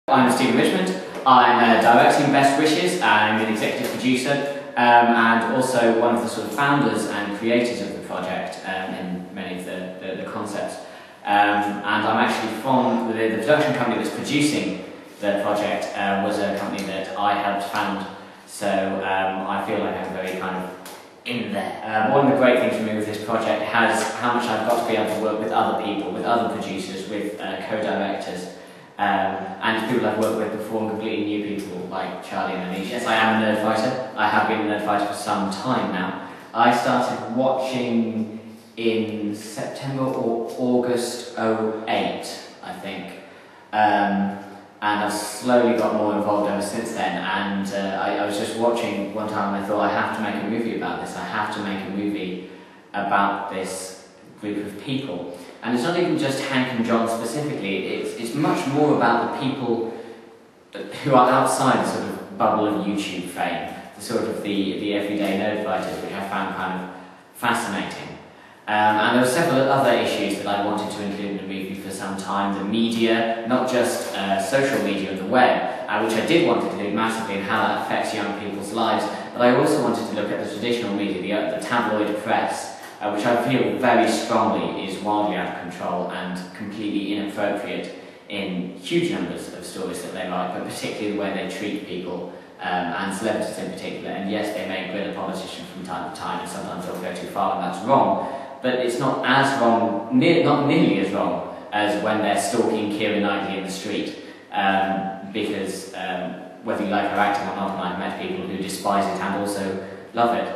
I'm Stephen Richmond. I'm directing Best Wishes. I'm an executive producer and also one of the sort of founders and creators of the project in many of the concepts. And I'm actually from the production company that's producing the project was a company that I helped found. So I feel like I'm very kind of in there. One of the great things for me with this project has how much I've got to be able to work with other people, with other producers, with co-directors. And people I've worked with before, and completely new people like Charlie and Anish. Yes, I am a nerd fighter. I have been a nerd fighter for some time now. I started watching in September or August '08, I think. And I've slowly got more involved ever since then. And I was just watching one time and I thought, I have to make a movie about this. I have to make a movie about this group of people. And it's not even just Hank and John specifically, it's much more about the people who are outside the sort of bubble of YouTube fame, the sort of the everyday nerd fighters, which I found kind of fascinating. And there were several other issues that I wanted to include in the movie for some time. The media, not just social media and the web, which I did want to do massively, and how that affects young people's lives, but I also wanted to look at the traditional media, the tabloid press, which I feel very strongly is wildly out of control and completely inappropriate in huge numbers of stories that they write, but particularly the way they treat people and celebrities in particular. And yes, they may grill a politician from time to time, and sometimes they'll go too far, and that's wrong. But it's not as wrong, not nearly as wrong as when they're stalking Keira Knightley in the street, because whether you like her acting or not, and I've met people who despise it and also love it.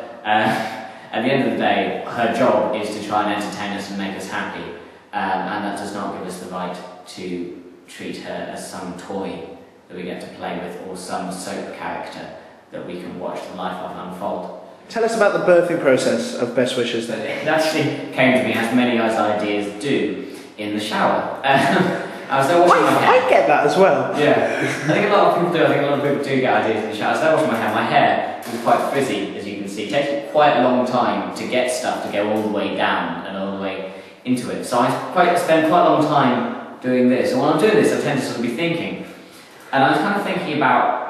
At the end of the day, her job is to try and entertain us and make us happy, and that does not give us the right to treat her as some toy that we get to play with, or some soap character that we can watch the life of unfold. Tell us about the birthing process of Best Wishes then. It actually came to me, as many ideas do, in the shower. I was there washing my hair. I get that as well. Yeah, I think a lot of people do. I think a lot of people do get ideas in the shower. I was there washing my hair. My hair was quite frizzy, as you can see. It takes quite a long time to get stuff to go all the way down and all the way into it. So I spend quite a long time doing this. And when I'm doing this, I tend to sort of be thinking. And I was kind of thinking about,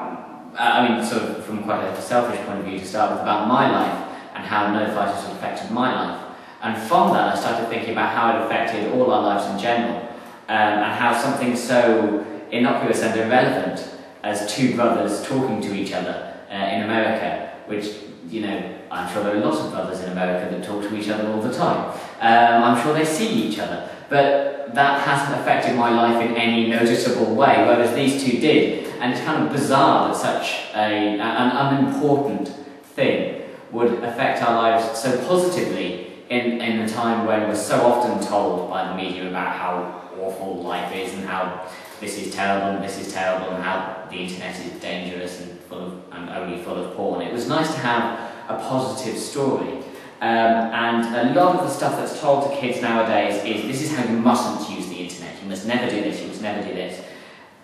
sort of from quite a selfish point of view to start with, about my life and how nerd fighters have affected my life. And from that, I started thinking about how it affected all our lives in general. And how something so innocuous and irrelevant as two brothers talking to each other in America, which, you know, I'm sure there are lots of brothers in America that talk to each other all the time. I'm sure they see each other, but that hasn't affected my life in any noticeable way, whereas these two did. And it's kind of bizarre that such an unimportant thing would affect our lives so positively in a time when we're so often told by the media about how awful life is, and how this is terrible and this is terrible, and how the internet is dangerous and only full of porn. It was nice to have a positive story, and a lot of the stuff that's told to kids nowadays is, this is how you mustn't use the internet, you must never do this, you must never do this.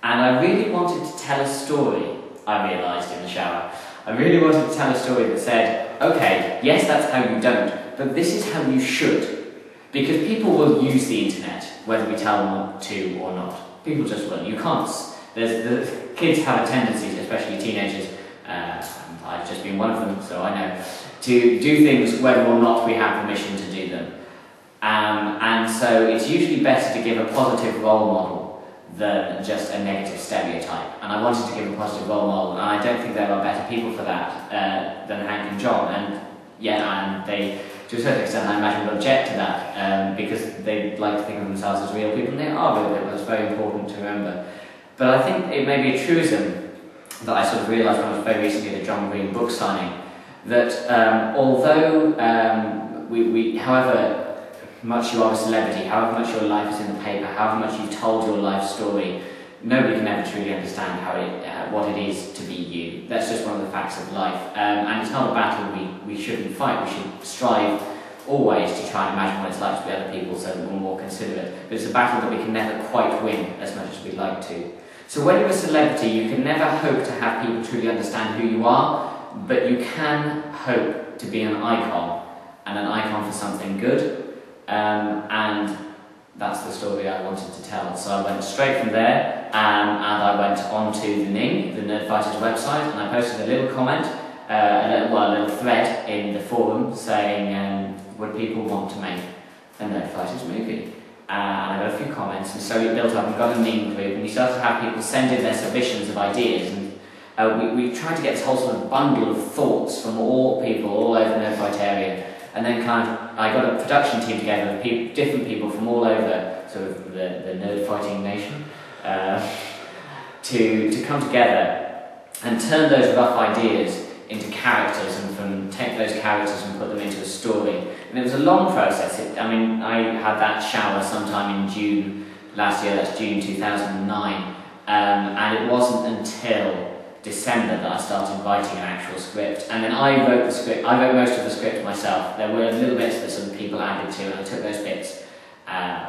And I really wanted to tell a story, I realised in the shower. I really wanted to tell a story that said, okay, yes, that's how you don't, but this is how you should. Because people will use the internet, whether we tell them to or not. People just will. You can't. The kids have a tendency, especially teenagers, I've just been one of them, so I know, to do things whether or not we have permission to do them. And so it's usually better to give a positive role model than just a negative stereotype. And I wanted to give a positive role model, and I don't think there are better people for that than Hank and John. And yeah, and they, to a certain extent, I imagine, would object to that because they like to think of themselves as real people, and they are real people. That's very important to remember. But I think it may be a truism that I sort of realised when I was very recently at the John Green book signing, that although however much you are a celebrity, however much your life is in the paper, however much you've told your life story, nobody can ever truly understand what it is to be you. That's just one of the facts of life. And it's not a battle we shouldn't fight. We should strive always to try and imagine what it's like to be other people so that we're more considerate. But it's a battle that we can never quite win as much as we'd like to. So when you're a celebrity, you can never hope to have people truly understand who you are, but you can hope to be an icon, and an icon for something good. And that's the story I wanted to tell. So I went straight from there, and I went onto the NING, the Nerd Fighters website, and I posted a little comment, a little thread in the forum saying, would people want to make a Nerd Fighters movie? And I got a few comments, and so it built up and got a NING group, and we started to have people send in their submissions of ideas, and we tried to get this whole sort of bundle of thoughts from all people all over the Nerd Fight area. And then I got a production team together of different people from all over sort of the nerd fighting nation to come together and turn those rough ideas into characters, and take those characters and put them into a story. And it was a long process. I had that shower sometime in June last year, that's June 2009, and it wasn't until December that I started writing an actual script, and then I wrote the script. I wrote most of the script myself. There were little bits that some people added to, and I took those bits,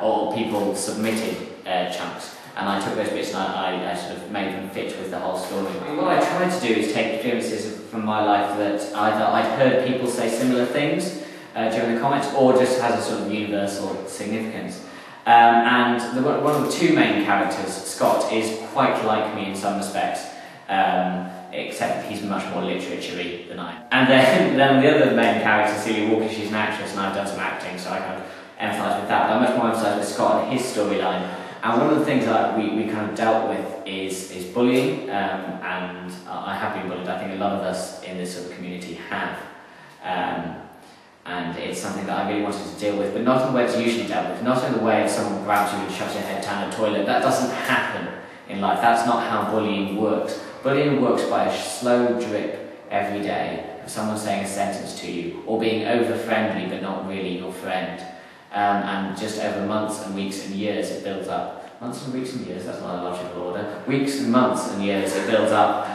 or people submitted chunks, and I took those bits and I sort of made them fit with the whole story. What I tried to do is take experiences from my life that either I'd heard people say similar things during the comments, or just has a sort of universal significance. And one of the two main characters, Scott, is quite like me in some respects. Except that he's much more literature-y than I am. And then the other main character, Celia Walker, she's an actress, and I've done some acting, so I kind of empathise with that. But I'm much more emphasised with Scott and his storyline. And one of the things that we kind of dealt with is bullying, and I have been bullied. I think a lot of us in this sort of community have. And it's something that I really wanted to deal with, but not in the way it's usually dealt with, not in the way if someone grabs you and shoves your head down a toilet. That doesn't happen in life. That's not how bullying works. Bullying works by a slow drip every day of someone saying a sentence to you, or being over-friendly but not really your friend. And just over months and weeks and years it builds up. Months and weeks and years, that's not a logical order. Weeks and months and years it builds up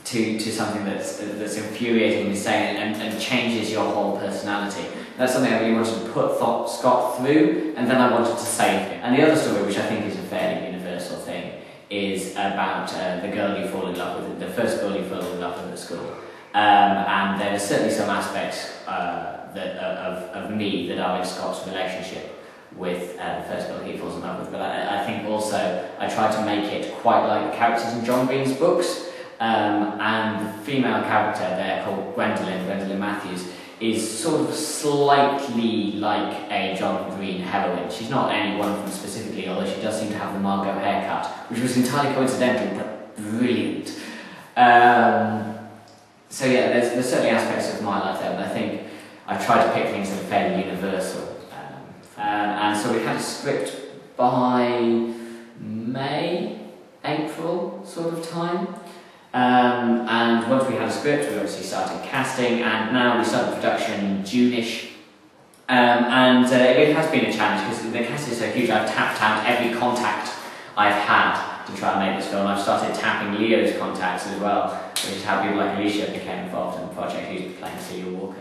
to something that's infuriating, insane, and changes your whole personality. That's something I really wanted to put Scott through, and then I wanted to save him. And the other story, which I think is a fairly universal thing, is about the girl you fall in love with, the first girl you fall in love with at school. And there are certainly some aspects of me that are in Scott's relationship with the first girl he falls in love with, but I think also I try to make it quite like the characters in John Green's books, and the female character there called Gwendolyn Matthews, is sort of slightly like a John Green heroine. She's not any one of them specifically, although she does seem to have the Margot haircut, which was entirely coincidental but brilliant. So yeah, there's certainly aspects of my life there, but I think I try to pick things that are fairly universal. And so we had a script by April sort of time. And once we had a script, we obviously started casting, and now we started production in June-ish. It has been a challenge because the cast is so huge. I've tapped out every contact I've had to try and make this film. I've started tapping Leo's contacts as well, which is how people like Alicia became involved in the project, who's playing Celia Walker.